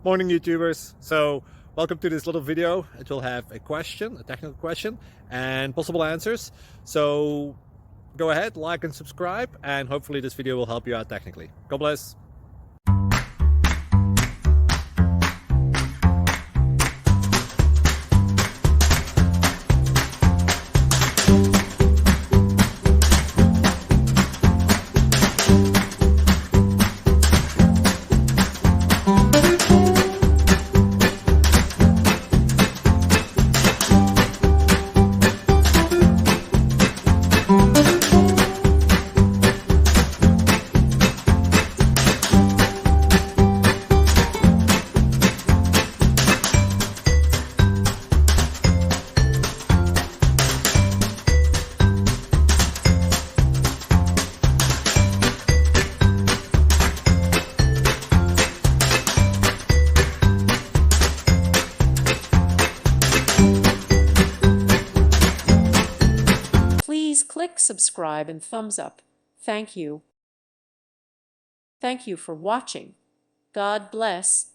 Morning, YouTubers. So welcome to this little video. It will have a question, a technical question, and possible answers. So go ahead, like and subscribe, and hopefully this video will help you out technically. God bless. Please click subscribe and thumbs up. Thank you. Thank you for watching. God bless.